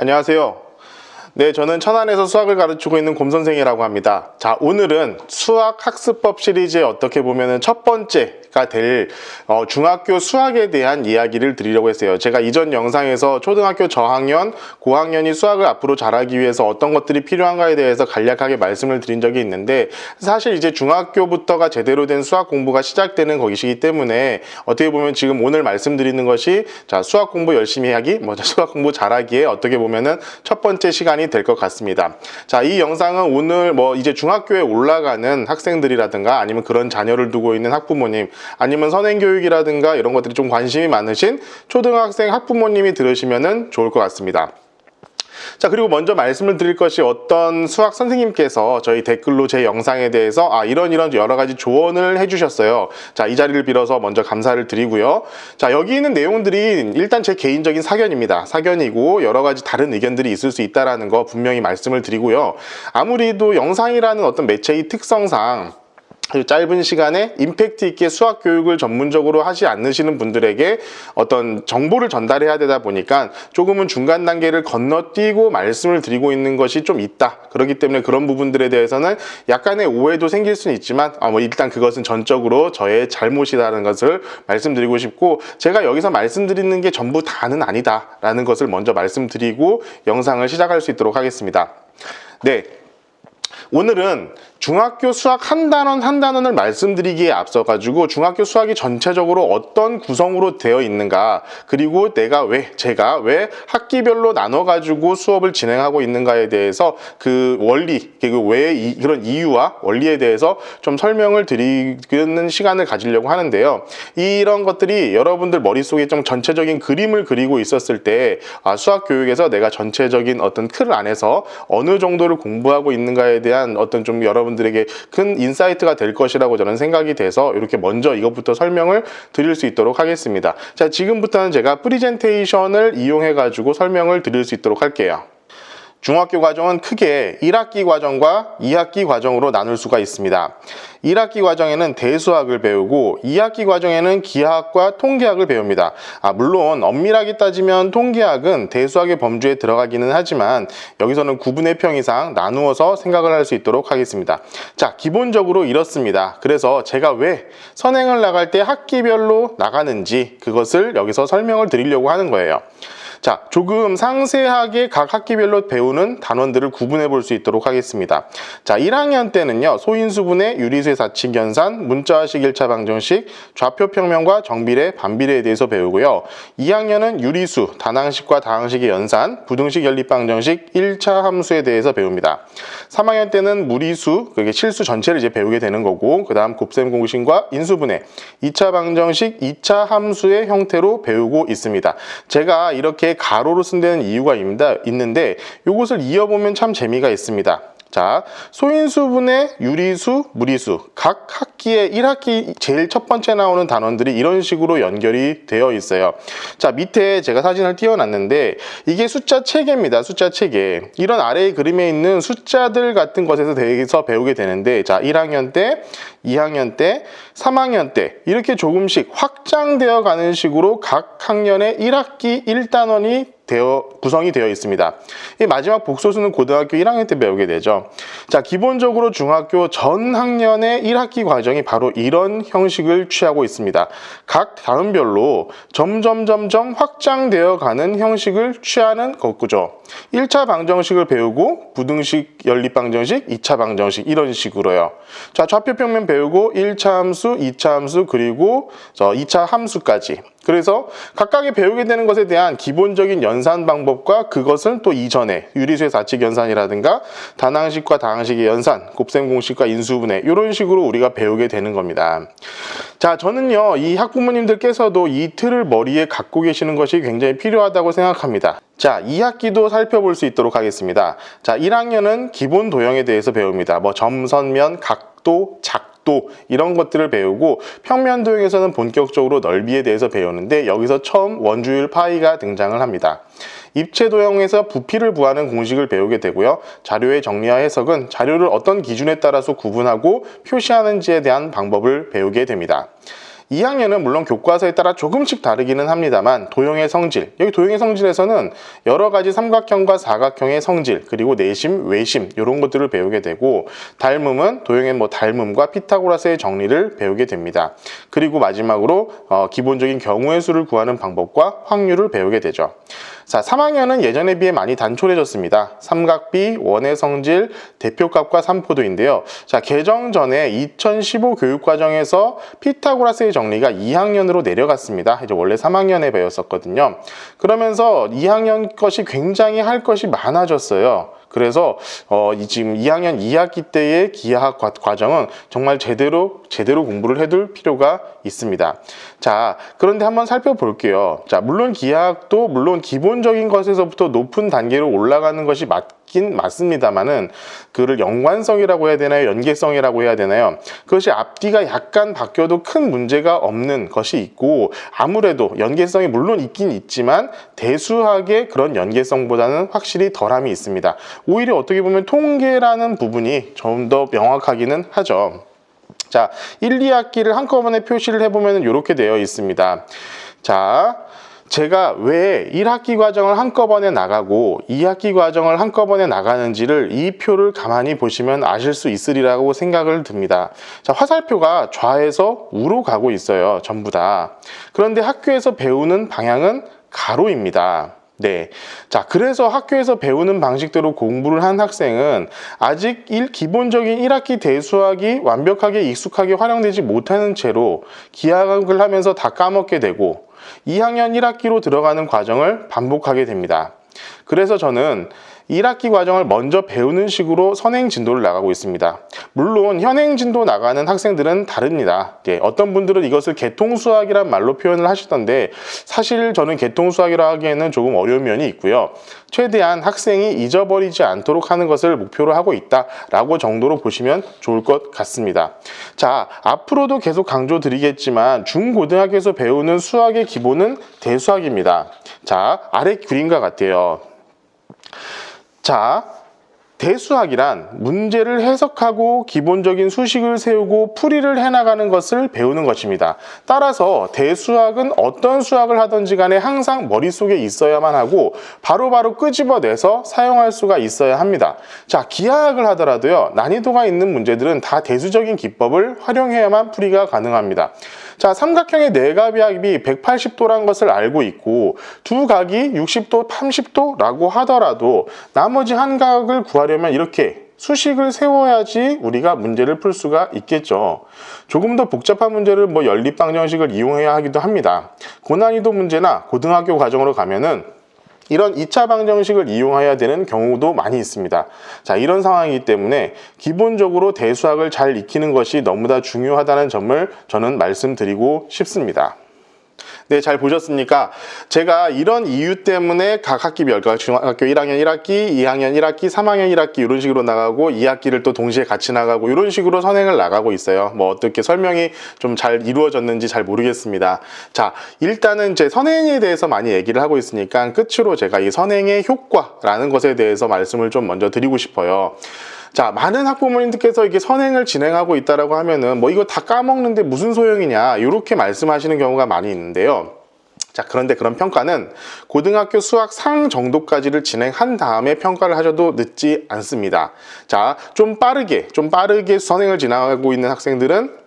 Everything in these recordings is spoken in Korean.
안녕하세요. 네, 저는 천안에서 수학을 가르치고 있는 곰선생이라고 합니다. 자, 오늘은 수학 학습법 시리즈의 어떻게 보면은 첫 번째가 될 중학교 수학에 대한 이야기를 드리려고 했어요. 제가 이전 영상에서 초등학교 저학년, 고학년이 수학을 앞으로 잘하기 위해서 어떤 것들이 필요한가에 대해서 간략하게 말씀을 드린 적이 있는데, 사실 이제 중학교부터가 제대로 된 수학 공부가 시작되는 것이기 때문에 어떻게 보면 지금 오늘 말씀드리는 것이 자, 수학 공부 열심히 하기, 수학 공부 잘하기에 어떻게 보면은 첫 번째 시간이 될 것 같습니다. 자, 이 영상은 오늘 이제 중학교에 올라가는 학생들이라든가 아니면 그런 자녀를 두고 있는 학부모님, 아니면 선행교육이라든가 이런 것들이 좀 관심이 많으신 초등학생 학부모님이 들으시면은 좋을 것 같습니다. 자, 그리고 먼저 말씀을 드릴 것이, 어떤 수학 선생님께서 저희 댓글로 제 영상에 대해서 이런 여러 가지 조언을 해주셨어요. 자, 이 자리를 빌어서 먼저 감사를 드리고요. 자, 여기 있는 내용들이 일단 제 개인적인 사견입니다. 사견이고 여러 가지 다른 의견들이 있을 수 있다는 거 분명히 말씀을 드리고요. 아무래도 영상이라는 어떤 매체의 특성상 짧은 시간에 임팩트 있게 수학 교육을 전문적으로 하지 않으시는 분들에게 어떤 정보를 전달해야 되다 보니까 조금은 중간 단계를 건너뛰고 말씀을 드리고 있는 것이 좀 있다. 그렇기 때문에 그런 부분들에 대해서는 약간의 오해도 생길 수는 있지만 일단 그것은 전적으로 저의 잘못이라는 것을 말씀드리고 싶고, 제가 여기서 말씀드리는 게 전부 다는 아니다라는 것을 먼저 말씀드리고 영상을 시작할 수 있도록 하겠습니다. 네. 오늘은 중학교 수학 한 단원을 말씀드리기에 앞서가지고 중학교 수학이 전체적으로 어떤 구성으로 되어 있는가, 그리고 제가 왜 학기별로 나눠가지고 수업을 진행하고 있는가에 대해서 그 원리, 그런 이유와 원리에 대해서 좀 설명을 드리는 시간을 가지려고 하는데요. 이런 것들이 여러분들 머릿속에 좀 전체적인 그림을 그리고 있었을 때 수학 교육에서 내가 전체적인 어떤 틀 안에서 어느 정도를 공부하고 있는가에 대한 어떤 좀 여러분들에게 큰 인사이트가 될 것이라고 저는 생각이 돼서 이렇게 먼저 이것부터 설명을 드릴 수 있도록 하겠습니다. 자, 지금부터는 제가 프리젠테이션을 이용해 가지고 설명을 드릴 수 있도록 할게요. 중학교 과정은 크게 1학기 과정과 2학기 과정으로 나눌 수가 있습니다. 1학기 과정에는 대수학을 배우고 2학기 과정에는 기하학과 통계학을 배웁니다. 물론 엄밀하게 따지면 통계학은 대수학의 범주에 들어가기는 하지만 여기서는 구분의 평이상 나누어서 생각을 할 수 있도록 하겠습니다. 자, 기본적으로 이렇습니다. 그래서 제가 왜 선행을 나갈 때 학기별로 나가는지 그것을 여기서 설명을 드리려고 하는 거예요. 자, 조금 상세하게 각 학기별로 배우는 단원들을 구분해 볼 수 있도록 하겠습니다. 자, 1학년 때는요, 소인수분해, 유리수의 사칙연산, 문자식 1차 방정식, 좌표평면과 정비례, 반비례에 대해서 배우고요. 2학년은 유리수, 단항식과 다항식의 연산, 부등식 연립방정식, 1차 함수에 대해서 배웁니다. 3학년 때는 무리수, 그게 실수 전체를 이제 배우게 되는 거고, 그 다음 곱셈 공식과 인수분해, 2차 방정식, 2차 함수의 형태로 배우고 있습니다. 제가 이렇게 가로로 쓴 데는 이유가 있는데 이것을 이어보면 참 재미가 있습니다. 자, 소인수분해, 유리수, 무리수, 각 학기에 1학기 제일 첫 번째 나오는 단원들이 이런 식으로 연결이 되어 있어요. 자, 밑에 제가 사진을 띄워놨는데 이게 숫자 체계입니다. 숫자 체계. 이런 아래의 그림에 있는 숫자들 같은 것에서 대해서 배우게 되는데, 자, 1학년 때, 2학년 때, 3학년 때 이렇게 조금씩 확장되어 가는 식으로 각 학년의 1학기 1단원이 구성이 되어 있습니다. 이 마지막 복소수는 고등학교 1학년 때 배우게 되죠. 자, 기본적으로 중학교 전 학년의 1학기 과정이 바로 이런 형식을 취하고 있습니다. 각 단원별로 점점 확장되어 가는 형식을 취하는 거꾸죠. 1차 방정식을 배우고 부등식 연립방정식, 2차 방정식 이런 식으로요. 자, 좌표평면 배우고 1차 함수, 2차 함수, 그리고 2차 함수까지. 그래서 각각의 배우게 되는 것에 대한 기본적인 연산 방법과 그것은 또 이전에 유리수의 사칙 연산이라든가 단항식과 다항식의 연산, 곱셈 공식과 인수분해 이런 식으로 우리가 배우게 되는 겁니다. 자, 저는요, 이 학부모님들께서도 이 틀을 머리에 갖고 계시는 것이 굉장히 필요하다고 생각합니다. 자, 2학기도 살펴볼 수 있도록 하겠습니다. 자, 1학년은 기본 도형에 대해서 배웁니다. 점선면, 각도, 작도 이런 것들을 배우고, 평면 도형에서는 본격적으로 넓이에 대해서 배우는데 여기서 처음 원주율 파이가 등장을 합니다. 입체 도형에서 부피를 구하는 공식을 배우게 되고요. 자료의 정리와 해석은 자료를 어떤 기준에 따라서 구분하고 표시하는지에 대한 방법을 배우게 됩니다. 2학년은 물론 교과서에 따라 조금씩 다르기는 합니다만 도형의 성질, 여기 도형의 성질에서는 여러 가지 삼각형과 사각형의 성질, 그리고 내심, 외심 이런 것들을 배우게 되고, 닮음은 도형의 닮음과 피타고라스의 정리를 배우게 됩니다. 그리고 마지막으로 기본적인 경우의 수를 구하는 방법과 확률을 배우게 되죠. 자, 3학년은 예전에 비해 많이 단촐해졌습니다. 삼각비, 원의 성질, 대표값과 삼포도인데요. 자, 개정 전에 2015 교육과정에서 피타고라스의 정리가 2학년으로 내려갔습니다. 이제 원래 3학년에 배웠었거든요. 그러면서 2학년 것이 굉장히 할 것이 많아졌어요. 그래서 지금 2학년 2학기 때의 기하학 과정은 정말 제대로 공부를 해둘 필요가 있습니다. 자, 그런데 한번 살펴볼게요. 자, 물론 기하학도 물론 기본적인 것에서부터 높은 단계로 올라가는 것이 맞긴 맞습니다만은, 그를 연관성이라고 해야 되나요? 연계성이라고 해야 되나요? 그것이 앞뒤가 약간 바뀌어도 큰 문제가 없는 것이 있고, 아무래도 연계성이 물론 있긴 있지만 대수학의 그런 연계성보다는 확실히 덜함이 있습니다. 오히려 어떻게 보면 통계라는 부분이 좀 더 명확하기는 하죠. 자, 1, 2학기를 한꺼번에 표시를 해보면 이렇게 되어 있습니다. 자, 제가 왜 1학기 과정을 한꺼번에 나가고 2학기 과정을 한꺼번에 나가는지를 이 표를 가만히 보시면 아실 수 있으리라고 생각을 듭니다. 자, 화살표가 좌에서 우로 가고 있어요. 전부 다. 그런데 학교에서 배우는 방향은 가로입니다. 네. 자, 그래서 학교에서 배우는 방식대로 공부를 한 학생은 아직 기본적인 1학기 대수학이 완벽하게 익숙하게 활용되지 못하는 채로 기하학을 하면서 다 까먹게 되고 2학년 1학기로 들어가는 과정을 반복하게 됩니다. 그래서 저는 1학기 과정을 먼저 배우는 식으로 선행 진도를 나가고 있습니다. 물론 현행 진도 나가는 학생들은 다릅니다. 어떤 분들은 이것을 개통수학이란 말로 표현을 하시던데, 사실 저는 개통수학이라 하기에는 조금 어려운 면이 있고요. 최대한 학생이 잊어버리지 않도록 하는 것을 목표로 하고 있다라고 정도로 보시면 좋을 것 같습니다. 자, 앞으로도 계속 강조드리겠지만 중고등학교에서 배우는 수학의 기본은 대수학입니다. 자, 아래 그림과 같아요. 자, 대수학이란 문제를 해석하고 기본적인 수식을 세우고 풀이를 해나가는 것을 배우는 것입니다. 따라서 대수학은 어떤 수학을 하든지 간에 항상 머릿속에 있어야만 하고 바로바로 끄집어내서 사용할 수가 있어야 합니다. 자, 기하학을 하더라도요, 난이도가 있는 문제들은 다 대수적인 기법을 활용해야만 풀이가 가능합니다. 자, 삼각형의 내각의 합이 180도라는 것을 알고 있고 두 각이 60도, 30도라고 하더라도 나머지 한 각을 구하려면 이렇게 수식을 세워야지 우리가 문제를 풀 수가 있겠죠. 조금 더 복잡한 문제를 연립방정식을 이용해야 하기도 합니다. 고난이도 문제나 고등학교 과정으로 가면은 이런 2차 방정식을 이용해야 되는 경우도 많이 있습니다. 자, 이런 상황이기 때문에 기본적으로 대수학을 잘 익히는 것이 너무나 중요하다는 점을 저는 말씀드리고 싶습니다. 네, 잘 보셨습니까? 제가 이런 이유 때문에 각 학기별, 중학교 1학년 1학기, 2학년 1학기, 3학년 1학기 이런 식으로 나가고 2학기를 또 동시에 같이 나가고 이런 식으로 선행을 나가고 있어요. 어떻게 설명이 좀 잘 이루어졌는지 잘 모르겠습니다. 자, 일단은 이제 선행에 대해서 많이 얘기를 하고 있으니까 끝으로 제가 이 선행의 효과라는 것에 대해서 말씀을 좀 먼저 드리고 싶어요. 자, 많은 학부모님들께서 이게 선행을 진행하고 있다라고 하면은 이거 다 까먹는데 무슨 소용이냐 이렇게 말씀하시는 경우가 많이 있는데요. 자, 그런데 그런 평가는 고등학교 수학 상 정도까지를 진행한 다음에 평가를 하셔도 늦지 않습니다. 자, 좀 빠르게 선행을 진행하고 있는 학생들은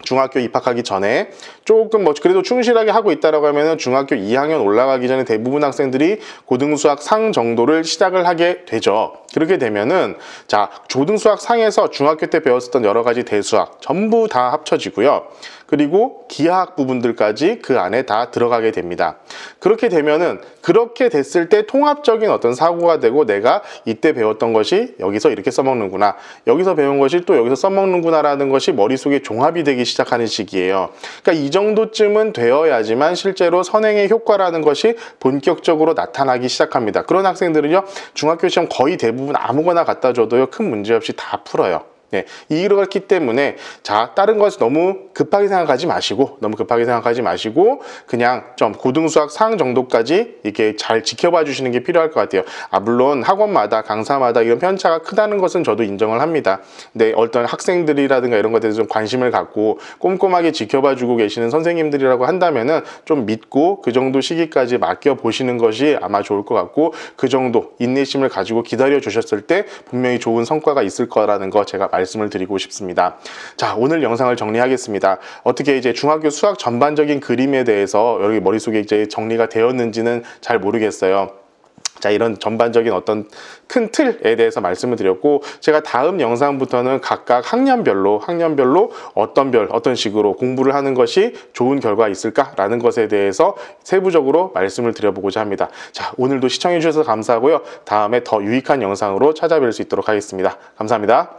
중학교 입학하기 전에 조금 그래도 충실하게 하고 있다라고 하면은 중학교 2학년 올라가기 전에 대부분 학생들이 고등수학 상 정도를 시작을 하게 되죠. 그렇게 되면은 자, 고등수학 상에서 중학교 때 배웠었던 여러 가지 대수학 전부 다 합쳐지고요. 그리고 기하학 부분들까지 그 안에 다 들어가게 됩니다. 그렇게 되면은 그렇게 됐을 때 통합적인 어떤 사고가 되고 내가 이때 배웠던 것이 여기서 이렇게 써먹는구나, 여기서 배운 것이 또 여기서 써먹는구나 라는 것이 머릿속에 종합이 되기 시작하는 시기예요. 그러니까 이 정도쯤은 되어야지만 실제로 선행의 효과라는 것이 본격적으로 나타나기 시작합니다. 그런 학생들은요, 중학교 시험 거의 대부분 아무거나 갖다 줘도요, 큰 문제 없이 다 풀어요. 네, 이렇기 때문에 자, 다른 것을 너무 급하게 생각하지 마시고 그냥 좀 고등수학 상황 정도까지 이렇게 잘 지켜봐 주시는 게 필요할 것 같아요. 물론 학원마다 강사마다 이런 편차가 크다는 것은 저도 인정을 합니다. 근데 어떤 학생들이라든가 이런 것에 대해서 좀 관심을 갖고 꼼꼼하게 지켜봐 주고 계시는 선생님들이라고 한다면은 좀 믿고 그 정도 시기까지 맡겨 보시는 것이 아마 좋을 것 같고, 그 정도 인내심을 가지고 기다려 주셨을 때 분명히 좋은 성과가 있을 거라는 거 제가 말씀을 드리고 싶습니다. 자, 오늘 영상을 정리하겠습니다. 어떻게 이제 중학교 수학 전반적인 그림에 대해서 여기 머릿속에 이제 정리가 되었는지는 잘 모르겠어요. 자, 이런 전반적인 어떤 큰 틀에 대해서 말씀을 드렸고, 제가 다음 영상부터는 각각 학년별로 어떤 식으로 공부를 하는 것이 좋은 결과가 있을까라는 것에 대해서 세부적으로 말씀을 드려보고자 합니다. 자, 오늘도 시청해 주셔서 감사하고요. 다음에 더 유익한 영상으로 찾아뵐 수 있도록 하겠습니다. 감사합니다.